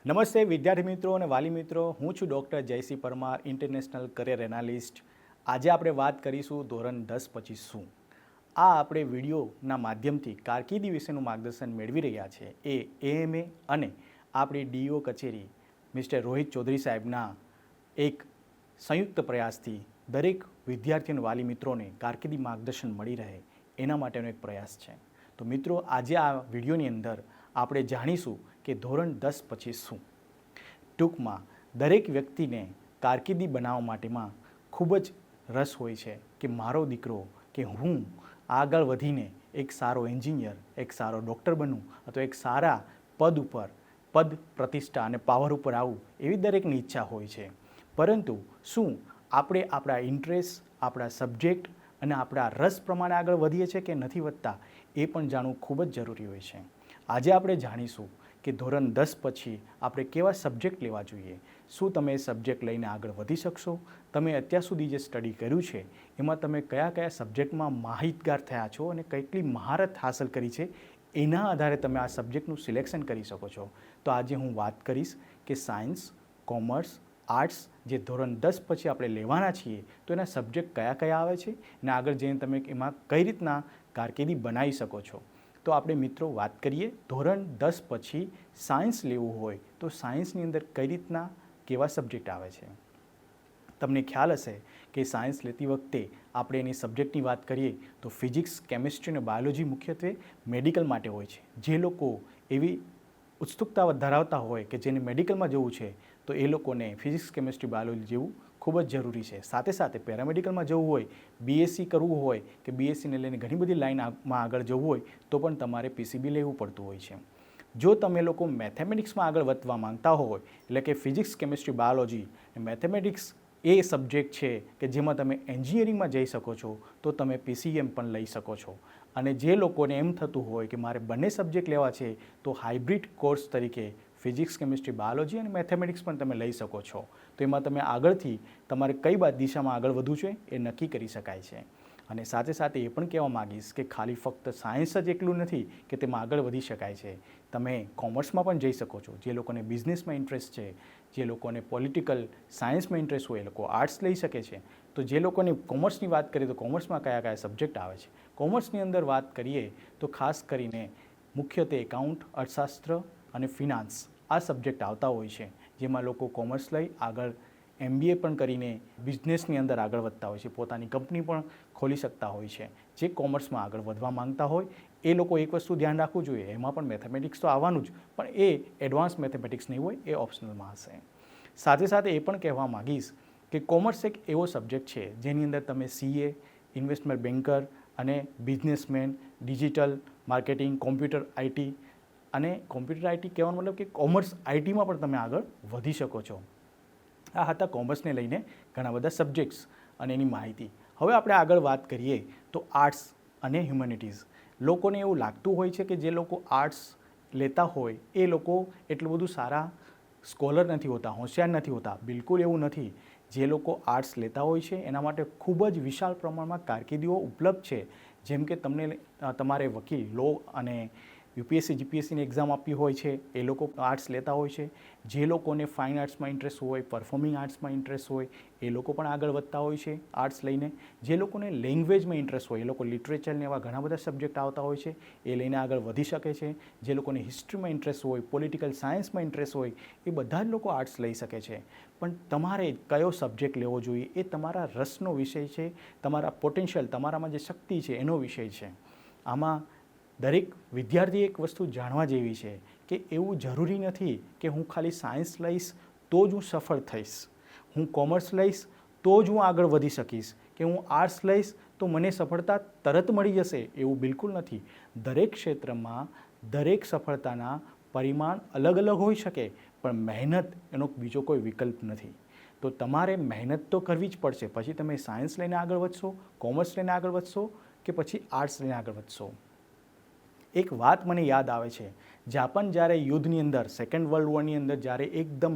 નમસ્તે વિદ્યાર્થી મિત્રો અને વાલી મિત્રો, હું છું doctor Jaysinh Parmar, international career analyst. આજે આપણે વાત કરીશું ધોરણ 10 પછી શું. આ આપણે વિડીયોના માધ્યમથી કારકિર્દી વિશેનું માર્ગદર્શન મેળવી રહ્યા છે. એ એએમએ અને આપણી ડીઓ કચેરી મિસ્ટર રોહિત ચૌધરી સાહેબના એક સંયુક્ત પ્રયાસથી દરેક વિદ્યાર્થી અને વાલી મિત્રોને કારકિર્દી માર્ગદર્શન મળી રહે એના માટેનો એક પ્રયાસ છે. તો મિત્રો, આજે આ વિડીયોની અંદર આપણે જાણીશું કે ધોરણ 10 પછી શું. ટૂંકમાં દરેક વ્યક્તિને કારકિર્દી બનાવવા માટેમાં ખૂબ જ રસ હોય છે કે મારો દીકરો કે હું આગળ વધીને એક સારો એન્જિનિયર, એક સારો ડૉક્ટર બનું અથવા એક સારા પદ પ્રતિષ્ઠા અને પાવર ઉપર આવું, એવી દરેકની ઈચ્છા હોય છે. પરંતુ શું આપણે આપણા ઇન્ટરેસ્ટ, આપણા સબ્જેક્ટ અને આપણા રસ પ્રમાણે આગળ વધીએ છીએ કે નથી વધતા, એ પણ જાણવું ખૂબ જ જરૂરી હોય છે. આજે આપણે જાણીશું કે ધોરણ 10 પછી આપણે કેવા સબ્જેક્ટ લેવા જોઈએ. શું તમે એ સબ્જેક્ટ લઈને આગળ વધી શકશો? તમે અત્યાર સુધી જે સ્ટડી કર્યું છે એમાં તમે કયા કયા સબ્જેક્ટમાં માહિતગાર થયા છો અને કેટલી મહારત હાંસલ કરી છે, એના આધારે તમે આ સબ્જેક્ટનું સિલેક્શન કરી શકો છો. તો આજે હું વાત કરીશ કે સાયન્સ, કોમર્સ, આર્ટ્સ જે ધોરણ 10 પછી આપણે લેવાના છીએ તો એના સબ્જેક્ટ કયા કયા આવે છે અને આગળ જઈને તમે એમાં કઈ રીતના કારકિર્દી બનાવી શકો છો. તો આપણે મિત્રો વાત કરીએ, ધોરણ 10 પછી સાયન્સ લેવું હોય તો સાયન્સની અંદર કઈ રીતના કેવા સબ્જેક્ટ આવે છે. તમને ખ્યાલ હશે કે સાયન્સ લેતી વખતે આપણે એની સબ્જેક્ટની વાત કરીએ તો ફિઝિક્સ, કેમિસ્ટ્રી અને બાયોલોજી મુખ્યત્વે મેડિકલ માટે હોય છે. જે લોકો એવી ઉત્સુકતા ધરાવતા હોય કે જેને મેડિકલમાં જવું છે તો એ લોકોને ફિઝિક્સ, કેમિસ્ટ્રી, બાયોલોજી જેવું ખૂબ જ જરૂરી છે. સાથે સાથે પેરામેડિકલમાં જવું હોય, બીએસસી કરવું હોય કે બીએસસીને લઈને ઘણી બધી લાઇનમાં આગળ જવું હોય તો પણ તમારે પીસીબી લેવું પડતું હોય છે. જો તમે લોકો મેથેમેટિક્સમાં આગળ વધવા માંગતા હોય, એટલે કે ફિઝિક્સ, કેમિસ્ટ્રી, બાયોલોજી, મેથેમેટિક્સ એ સબ્જેક્ટ છે કે જેમાં તમે એન્જિનિયરિંગમાં જઈ શકો છો તો તમે પીસીએમ પણ લઈ શકો છો. અને જે લોકોને એમ થતું હોય કે મારે બંને સબ્જેક્ટ લેવા છે તો હાઇબ્રિડ કોર્સ તરીકે ફિઝિક્સ, કેમિસ્ટ્રી, બાયોલોજી અને મેથેમેટિક્સ પણ તમે લઈ શકો છો. તો એમાં તમે આગળથી તમારે કઈ દિશામાં આગળ વધવું છે એ નક્કી કરી શકાય છે. અને સાથે સાથે એ પણ કહેવા માગીશ કે ખાલી ફક્ત સાયન્સ જ એકલું નથી કે તેમાં આગળ વધી શકાય છે. તમે કોમર્સમાં પણ જઈ શકો છો. જે લોકોને બિઝનેસમાં ઇન્ટરેસ્ટ છે, જે લોકોને પોલિટિકલ સાયન્સમાં ઇન્ટરેસ્ટ હોય એ લોકો આર્ટ્સ લઈ શકે છે. તો જે લોકોની કોમર્સની વાત કરીએ તો કોમર્સમાં કયા કયા સબ્જેક્ટ આવે છે. કોમર્સની અંદર વાત કરીએ તો ખાસ કરીને મુખ્યત્વે એકાઉન્ટ, અર્થશાસ્ત્ર અને ફિનાન્સ આ સબ્જેક્ટ આવતા હોય છે. જેમાં લોકો કોમર્સ લઈ આગળ MBA પણ કરીને બિઝનેસની અંદર આગળ વધતા હોય છે, પોતાની કંપની પણ ખોલી શકતા હોય છે. જે કોમર્સમાં આગળ વધવા માંગતા હોય એ લોકો એક વસ્તુ ધ્યાન રાખવું જોઈએ, એમાં પણ મેથેમેટિક્સ તો આવવાનું જ, પણ એ એડવાન્સ મેથેમેટિક્સ નહીં હોય, એ ઓપ્શનલમાં હશે. સાથે સાથે એ પણ કહેવા માગીશ કે કોમર્સ એક એવો સબ્જેક્ટ છે જેની અંદર તમે CA, ઇન્વેસ્ટમેન્ટ બેન્કર અને businessman, digital marketing, computer IT અને કોમ્પ્યુટર IT કહેવાનો મતલબ કે કોમર્સ ITમાં પણ તમે આગળ વધી શકો છો. આ હતા કોમર્સને લઈને ઘણા બધા સબ્જેક્ટ્સ અને એની માહિતી. હવે આપણે આગળ વાત કરીએ તો આર્ટ્સ અને હ્યુમેનિટીઝ. લોકોને એવું લાગતું હોય છે કે જે લોકો આર્ટ્સ લેતા હોય એ લોકો એટલું બધું સારા સ્કોલર નથી હોતા, હોશિયાર નથી હોતા. બિલકુલ એવું નથી. જે લોકો આર્ટ્સ લેતા હોય છે એના માટે ખૂબ જ વિશાળ પ્રમાણમાં કારકિર્દીઓ ઉપલબ્ધ છે. જેમ કે તમારે વકીલ, લો અને UPSC, GPSCની એક્ઝામ આપવી હોય છે એ લોકો આર્ટ્સ લેતા હોય છે. જે લોકોને ફાઇન આર્ટ્સમાં ઇન્ટરેસ્ટ હોય, પરફોર્મિંગ આર્ટ્સમાં ઇન્ટરેસ્ટ હોય એ લોકો પણ આગળ વધતા હોય છે આર્ટ્સ લઈને. જે લોકોને લેંગ્વેજમાં ઇન્ટરેસ્ટ હોય એ લોકો લિટરેચરને એવા ઘણા બધા સબ્જેક્ટ આવતા હોય છે એ લઈને આગળ વધી શકે છે. જે લોકોને હિસ્ટ્રીમાં ઇન્ટરેસ્ટ હોય, પોલિટિકલ સાયન્સમાં ઇન્ટરેસ્ટ હોય એ બધા જ લોકો આર્ટ્સ લઈ શકે છે. પણ તમારે કયો સબ્જેક્ટ લેવો જોઈએ એ તમારા રસનો વિષય છે, તમારા પોટેન્શિયલ, તમારામાં જે શક્તિ છે એનો વિષય છે. આમાં દરેક વિદ્યાર્થીએ એક વસ્તુ જાણવા જેવી છે કે એવું જરૂરી નથી કે હું ખાલી સાયન્સ લઈશ તો જ હું સફળ થઈશ, હું કોમર્સ લઈશ તો જ હું આગળ વધી શકીશ, કે હું આર્ટ્સ લઈશ તો મને સફળતા તરત મળી જશે, એવું બિલકુલ નથી. દરેક ક્ષેત્રમાં દરેક સફળતાના પરિમાણ અલગ અલગ હોઈ શકે, પણ મહેનત એનો બીજો કોઈ વિકલ્પ નથી. તો તમારે મહેનત તો કરવી જ પડશે. પછી તમે સાયન્સ લઈને આગળ વધશો, કોમર્સ લઈને આગળ વધશો કે પછી આર્ટ્સ લઈને આગળ વધશો. એક વાત મને યાદ આવે છે, જાપાન જ્યારે યુદ્ધની અંદર, સેકન્ડ વર્લ્ડ વોરની અંદર જ્યારે એકદમ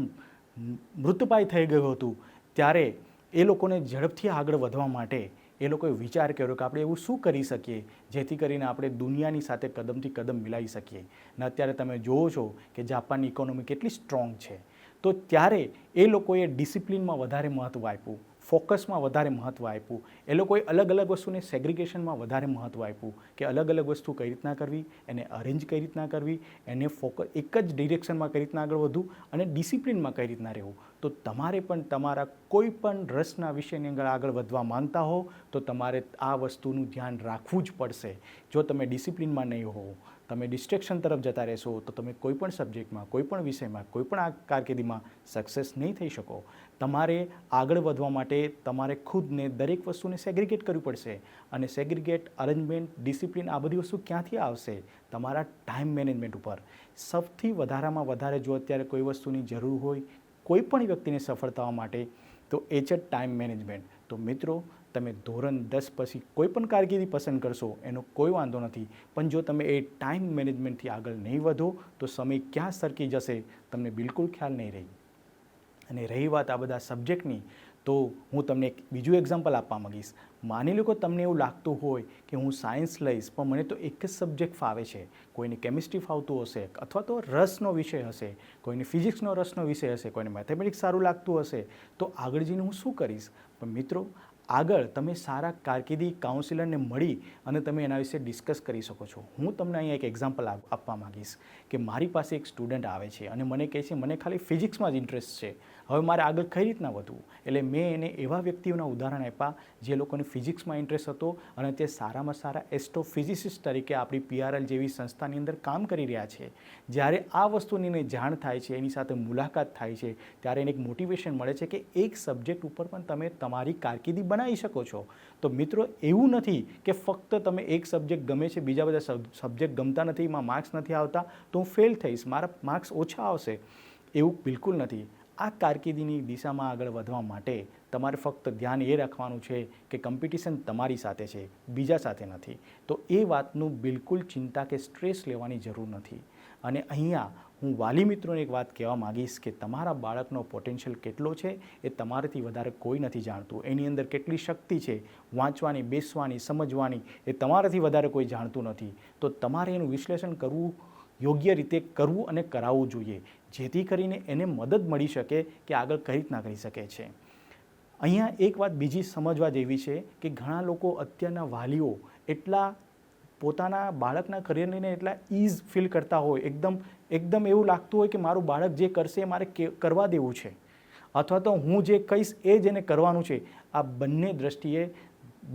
મૃતપાય થઈ ગયું હતું ત્યારે એ લોકોને ઝડપથી આગળ વધવા માટે એ લોકોએ વિચાર કર્યો કે આપણે એવું શું કરી શકીએ જેથી કરીને આપણે દુનિયાની સાથે કદમથી કદમ મિલાવી શકીએ. અને અત્યારે તમે જોવો છો કે જાપાનની ઇકોનોમી કેટલી સ્ટ્રોંગ છે. તો ત્યારે એ લોકોએ ડિસિપ્લિનમાં વધારે મહત્ત્વ આપ્યું, ફોકસમાં વધારે મહત્ત્વ આપ્યું. એ લોકોએ અલગ અલગ વસ્તુને સેગ્રિગેશનમાં વધારે મહત્ત્વ આપ્યું કે અલગ અલગ વસ્તુ કઈ રીતના કરવી, એને અરેન્જ કઈ રીતના કરવી, એને ફોકસ એક જ ડિરેક્શનમાં કઈ રીતના આગળ વધવું અને ડિસિપ્લિનમાં કઈ રીતના રહેવું. તો તમારે પણ તમારા કોઈ પણ રસના વિષયની અંદર આગળ વધવા માંગતા હો તો તમારે આ વસ્તુનું ધ્યાન રાખવું જ પડશે. જો તમે ડિસિપ્લિનમાં નહીં હો, તમે ડિસ્ટ્રેક્શન તરફ જતા રહેશો તો તમે કોઈ પણ સબ્જેક્ટમાં, કોઈ પણ વિષયમાં, કોઈ પણ કારકિર્દીમાં સક્સેસ નહીં થઈ શકો. તમારે આગળ વધવા માટે તમારે ખુદને દરેક વસ્તુને સેગ્રિગેટ કરવી પડશે. અને સેગ્રિગેટ, અરેન્જમેન્ટ, ડિસિપ્લિન આ બધી વસ્તુ ક્યાંથી આવશે? તમારા ટાઈમ મેનેજમેન્ટ ઉપર. સૌથી વધારામાં વધારે જો અત્યારે કોઈ વસ્તુની જરૂર હોય કોઈ પણ વ્યક્તિને સફળ થવા માટે તો એ છે ટાઈમ મેનેજમેન્ટ. તો મિત્રો, તમે ધોરણ 10 પછી કોઈ પણ કારકિર્દી પસંદ કરશો એનો કોઈ વાંધો નથી, પણ જો તમે એ ટાઈમ મેનેજમેન્ટથી આગળ નહીં વધો તો સમય ક્યાં સરકી જશે તમને બિલકુલ ખ્યાલ નહીં રહે. અને રહી વાત આ બધા સબ્જેક્ટની, તો હું તમને એક બીજું એક્ઝામ્પલ આપવા માંગીશ. માની લો કે તમને એવું લાગતું હોય કે હું સાયન્સ લઈશ પણ મને તો એક જ સબ્જેક્ટ ફાવે છે, કોઈને કેમિસ્ટ્રી ફાવતું હશે અથવા તો રસનો વિષય હશે, કોઈને ફિઝિક્સનો રસનો વિષય હશે, કોઈને મેથેમેટિક્સ સારું લાગતું હશે, તો આગળ જઈને હું શું કરીશ? પણ મિત્રો, આગળ તમે સારા કારકિર્દી કાઉન્સિલરને મળી અને તમે એના વિશે ડિસ્કસ કરી શકો છો. હું તમને અહીંયા એક એક્ઝામ્પલ આપવા માંગીશ કે મારી પાસે એક સ્ટુડન્ટ આવે છે અને મને કહે છે મને ખાલી ફિઝિક્સમાં જ ઇન્ટરેસ્ટ છે, હવે મારે આગળ કઈ રીતના વધવું? એટલે મેં એને એવા વ્યક્તિઓના ઉદાહરણ આપ્યા જે લોકોને ફિઝિક્સમાં ઇન્ટરેસ્ટ હતો અને તે સારામાં સારા એસ્ટ્રોફિઝિસિસ્ટ તરીકે આપણી PRL જેવી સંસ્થાની અંદર કામ કરી રહ્યા છે. જ્યારે આ વસ્તુની એને જાણ થાય છે, એની સાથે મુલાકાત થાય છે, ત્યારે એને એક મોટિવેશન મળે છે કે એક સબ્જેક્ટ ઉપર પણ તમે તમારી કારકિર્દી બનાવી શકો છો. તો મિત્રો, એવું નથી કે ફક્ત તમે એક સબ્જેક્ટ ગમે છે, બીજા બધા સબ્જેક્ટ ગમતા નથી, એમાં માર્ક્સ નથી આવતા તો હું ફેલ થઈશ, મારા માર્ક્સ ઓછા આવશે. એવું બિલકુલ નથી. આ કારકિર્દીની દિશામાં આગળ વધવા માટે તમારે ફક્ત ધ્યાન એ રાખવાનું છે કે કોમ્પિટિશન તમારી સાથે છે, બીજા સાથે નથી. તો એ વાતનું બિલકુલ ચિંતા કે સ્ટ્રેસ લેવાની જરૂર નથી. અને અહીંયા હું વાલી મિત્રોને એક વાત કહેવા માગીશ કે તમારા બાળકનો પોટેન્શિયલ કેટલો છે એ તમારાથી વધારે કોઈ નથી જાણતું. એની અંદર કેટલી શક્તિ છે વાંચવાની, બેસવાની, સમજવાની, એ તમારાથી વધારે કોઈ જાણતું નથી. તો તમારે એનું વિશ્લેષણ કરવું, યોગ્ય રીતે કરવું અને કરાવવું જોઈએ, જેથી કરીને એને મદદ મળી શકે કે આગળ કઈ રીતના કરી શકે છે. અહીંયા એક વાત બીજી સમજવા જેવી છે કે ઘણા લોકો, અત્યારના વાલીઓ એટલા પોતાના બાળકના કરિયરને લઈને એટલા ઇઝ ફીલ કરતા હોય, એકદમ એવું લાગતું હોય કે મારું બાળક જે કરશે એ મારે કરવા દેવું છે, અથવા તો હું જે કહીશ એ જ એને કરવાનું છે. આ બંને દ્રષ્ટિએ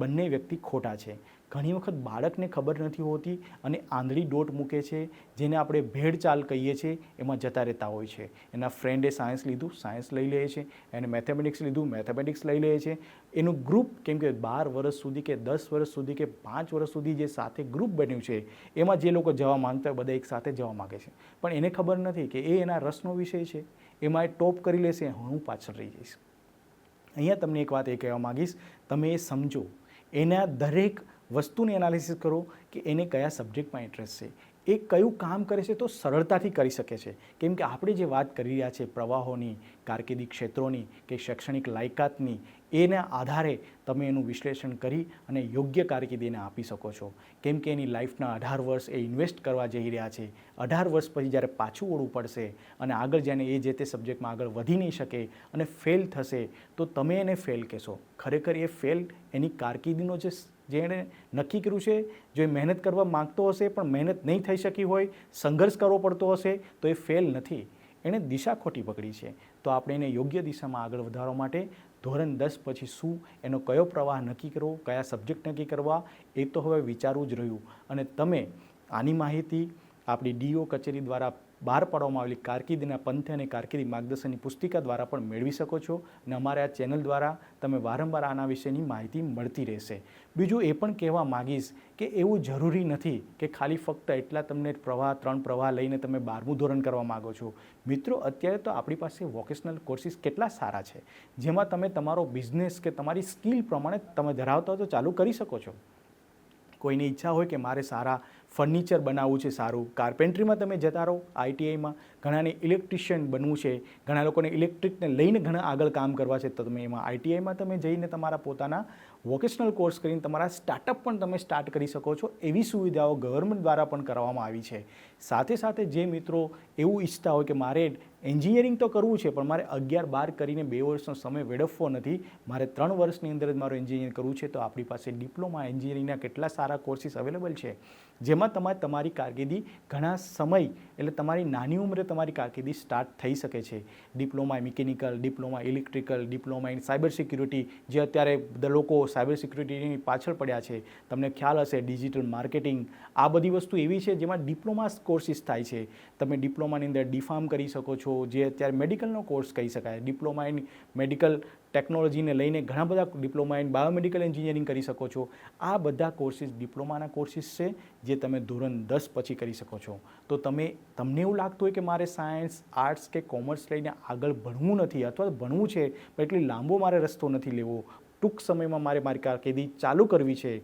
બંને વ્યક્તિ ખોટા છે. ઘણી વખત બાળકને ખબર નથી હોતી અને આંધળી દોટ મૂકે છે, જેને આપણે ભેડચાલ કહીએ છીએ, એમાં જતા રહેતા હોય છે. એના ફ્રેન્ડે સાયન્સ લીધું, સાયન્સ લઈ લે છે, એને મેથેમેટિક્સ લીધું, મેથેમેટિક્સ લઈ લે છે. એનું ગ્રુપ, કેમ કે 12 વર્ષ સુધી કે 10 વર્ષ સુધી કે 5 વર્ષ સુધી જે સાથે ગ્રુપ બન્યું છે એમાં જે લોકો જવા માંગતા હોય બધા એક સાથે જવા માગે છે, પણ એને ખબર નથી કે એ એના રસનો વિષય છે, એમાં એ ટોપ કરી લેશે, હું પાછળ રહી જઈશ. અહીંયા તમને એક વાત એ કહેવા માગીશ, તમે એ સમજો, એના દરેક વસ્તુની એનાલિસિસ કરો કે એને કયા સબ્જેક્ટમાં ઇન્ટરેસ્ટ છે, એ કયું કામ કરે છે તો સરળતાથી કરી શકે છે. કેમ કે આપણે જે વાત કરી રહ્યા છે પ્રવાહોની, કારકિર્દી ક્ષેત્રોની કે શૈક્ષણિક લાયકાતની, એના આધારે તમે એનું વિશ્લેષણ કરી અને યોગ્ય કારકિર્દીને આપી શકો છો. કેમ કે એની લાઈફના 18 વર્ષ એ ઇન્વેસ્ટ કરવા જઈ રહ્યા છે. 18 વર્ષ પછી જ્યારે પાછું વળવું પડશે અને આગળ જઈને એ જે તે સબ્જેક્ટમાં આગળ વધી નહીં શકે અને ફેલ થશે તો તમે એને ફેલ કહેશો. ખરેખર એ ફેલ એની કારકિર્દીનો જે એણે નક્કી કર્યું છે, જો એ મહેનત કરવા માગતો હશે પણ મહેનત નહીં થઈ શકી હોય, સંઘર્ષ કરવો પડતો હશે, તો એ ફેલ નથી, એણે દિશા ખોટી પકડી છે. તો આપણે એને યોગ્ય દિશામાં આગળ વધારવા માટે ધોરણ 10 પછી શું, એનો કયો પ્રવાહ નક્કી કરવો, કયા સબ્જેક્ટ નક્કી કરવા, એ તો હવે વિચારવું જ રહ્યું. અને તમે આની માહિતી આપણી DO કચેરી દ્વારા બહાર પાડવામાં આવેલી કારકિર્દીના પંથે અને કારકિર્દી માર્ગદર્શનની પુસ્તિકા દ્વારા પણ મેળવી શકો છો. અને અમારે આ ચેનલ દ્વારા તમે વારંવાર આના વિશેની માહિતી મળતી રહેશે. બીજું એ પણ કહેવા માગીશ કે એવું જરૂરી નથી કે ખાલી ફક્ત એટલા તમને 3 પ્રવાહ લઈને તમે 12મું ધોરણ કરવા માગો છો. મિત્રો, અત્યારે તો આપણી પાસે વોકેશનલ કોર્સિસ કેટલા સારા છે, જેમાં તમે તમારો બિઝનેસ કે તમારી સ્કિલ પ્રમાણે તમે ધરાવતા હો તો ચાલુ કરી શકો છો. કોઈની ઈચ્છા હોય કે મારે સારા ફર્નિચર બનાવવું છે, સારું કાર્પેન્ટ્રીમાં તમે જતા રહો, ITIમાં. ઘણાને ઇલેક્ટ્રિશિયન બનવું છે, ઘણા લોકોને ઇલેક્ટ્રિકને લઈને ઘણા આગળ કામ કરવા છે, તો તમે એમાં ITIમાં તમે જઈને તમારા પોતાના વોકેશનલ કોર્સ કરીને તમારા સ્ટાર્ટઅપ પણ તમે સ્ટાર્ટ કરી શકો છો. એવી સુવિધાઓ ગવર્મેન્ટ દ્વારા પણ કરવામાં આવી છે. સાથે સાથે જે મિત્રો એવું ઈચ્છતા હોય કે મારે એન્જિનિયરિંગ તો કરવું છે પણ મારે 11-12 કરીને 2 વર્ષનો સમય વેડફવો નથી, મારે 3 વર્ષની અંદર જ મારું એન્જિનિયરિંગ કરવું છે, તો આપણી પાસે ડિપ્લોમા એન્જિનિયરિંગના કેટલા સારા કોર્સીસ અવેલેબલ છે, જેમાં તમારી કારકિર્દી ઘણા સમય એટલે તમારી નાની ઉંમરે તમારી કારકિર્દી સ્ટાર્ટ થઈ શકે છે. Diploma mechanical, diploma electrical, diploma in cyber security, જે અત્યારે બધા લોકો સાયબર સિક્યુરિટીની પાછળ પડ્યા છે. તમને ખ્યાલ હશે ડિજિટલ માર્કેટિંગ, આ બધી વસ્તુ એવી છે જેમાં ડિપ્લોમા કોર્સીસ થાય છે. તમે ડિપ્લોમાની અંદર ડીફાર્મ કરી શકો છો, જે અત્યારે મેડિકલનો કોર્સ કહી શકાય. ડિપ્લોમા ઇન મેડિકલ ટેકનોલોજીને લઈને ઘણા બધા ડિપ્લોમા ઇન બાયોમેડિકલ એન્જિનિયરિંગ કરી શકો છો. આ બધા કોર્સીસ ડિપ્લોમાના કોર્સીસ છે જે તમે ધોરણ 10 પછી કરી શકો છો. તો તમને એવું લાગતું હોય કે મારે સાયન્સ, આર્ટ્સ કે કોમર્સ લઈને આગળ ભણવું નથી, અથવા ભણવું છે પણ એટલી લાંબો મારે રસ્તો નથી લેવો, ટૂંક સમયમાં મારે મારી કારકિર્દી ચાલુ કરવી છે,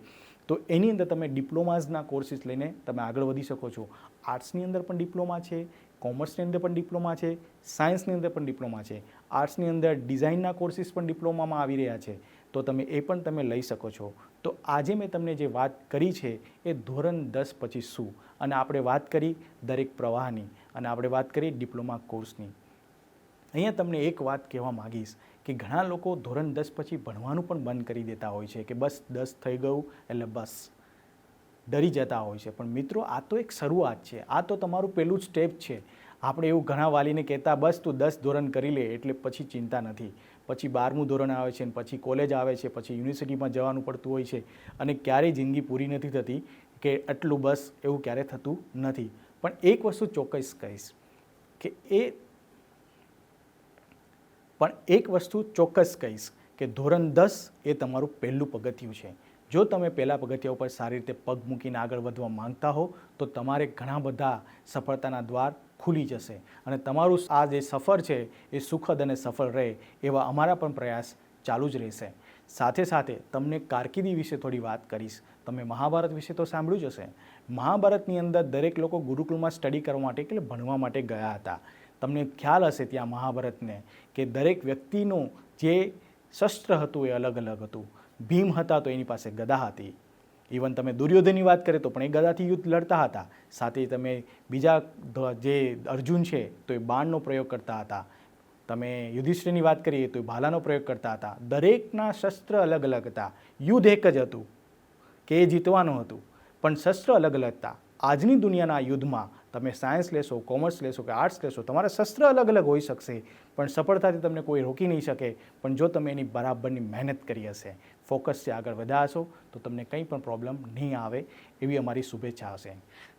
તો એની અંદર તમે ડિપ્લોમાઝના કોર્સીસ લઈને તમે આગળ વધી શકો છો. આર્ટ્સની અંદર પણ ડિપ્લોમા છે, કોમર્સની અંદર પણ ડિપ્લોમા છે, સાયન્સની અંદર પણ ડિપ્લોમા છે, આર્ટ્સની અંદર ડિઝાઇનના કોર્સીસ પણ ડિપ્લોમામાં આવી રહ્યા છે, તો એ પણ તમે લઈ શકો છો. તો આજે મેં તમને જે વાત કરી છે એ ધોરણ 10 પછી શું, અને આપણે વાત કરી દરેક પ્રવાહની, અને આપણે વાત કરી ડિપ્લોમા કોર્સની. અહીંયા તમને એક વાત કહેવા માગીશ કે ઘણા લોકો ધોરણ 10 પછી ભણવાનું પણ બંધ કરી દેતા હોય છે કે બસ 10 થઈ ગયું એટલે બસ ડરી જતા હોય છે. પણ મિત્રો, આ તો એક શરૂઆત છે, આ તો તમારું પહેલું સ્ટેપ છે. આપણે એવું ઘણા વાલીને કહેતા બસ તું 10 ધોરણ કરી લે એટલે પછી ચિંતા નથી, પછી 12મું ધોરણ આવે છે, પછી કોલેજ આવે છે, પછી યુનિવર્સિટીમાં જવાનું પડતું હોય છે, અને ક્યારેય જિંદગી પૂરી નથી થતી કે આટલું બસ, એવું ક્યારેય થતું નથી. પણ એક વસ્તુ ચોક્કસ કહીશ કે ધોરણ 10 એ તમારું પહેલું પગથિયું છે. જો તમે પહેલાં પગથિયા ઉપર સારી રીતે પગ મૂકીને આગળ વધવા માંગતા હો તો તમારે ઘણા બધા સફળતાના દ્વાર ખુલી જશે, અને તમારું આ જે સફર છે એ સુખદ અને સફળ રહે એવા અમારા પણ પ્રયાસ ચાલુ જ રહેશે. સાથે સાથે તમને કારકિર્દી વિશે થોડી વાત કરીશ. તમે મહાભારત વિશે તો સાંભળ્યું જ હશે. મહાભારતની અંદર દરેક લોકો ગુરુકુળમાં સ્ટડી કરવા માટે એટલે ભણવા માટે ગયા હતા. તમને ખ્યાલ હશે ત્યાં મહાભારતને કે દરેક વ્યક્તિનું જે શસ્ત્ર હતું એ અલગ અલગ હતું. ભીમ હતા તો એની પાસે ગદા હતી. ઇવન તમે દુર્યોધનની વાત કરીએ તો પણ એ ગદાથી યુદ્ધ લડતા હતા. સાથે તમે બીજા જે અર્જુન છે તો એ બાણનો પ્રયોગ કરતા હતા. તમે યુધિષ્ઠિરની વાત કરીએ તો એ ભાલાનો પ્રયોગ કરતા હતા. દરેકના શસ્ત્ર અલગ અલગ હતા. યુદ્ધ એક જ હતું કે એ જીતવાનું હતું, પણ શસ્ત્ર અલગ અલગ હતા. આજની દુનિયાના યુદ્ધમાં તમે સાયન્સ લેશો, કોમર્સ લેશો કે આર્ટ્સ લેશો, તમારા શસ્ત્ર અલગ અલગ હોઈ શકશે, પણ સફળતાથી તમને કોઈ રોકી નહીં શકે. પણ જો તમે એની બરાબરની મહેનત કરી હશે, ફોકસથી આગળ વધ્યા હશો, તો તમને કંઈ પણ પ્રોબ્લેમ નહીં આવે, એવી અમારી શુભેચ્છા હશે.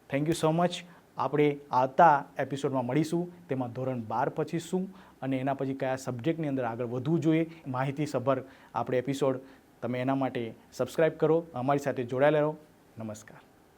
Thank you so much. આપણે આવતા એપિસોડમાં મળીશું. તેમાં ધોરણ 12 પછી શું અને એના પછી કયા સબ્જેક્ટની અંદર આગળ વધવું જોઈએ, માહિતીસભર આપણે એપિસોડ, તમે એના માટે સબસ્ક્રાઈબ કરો, અમારી સાથે જોડાયેલા રહો. નમસ્કાર.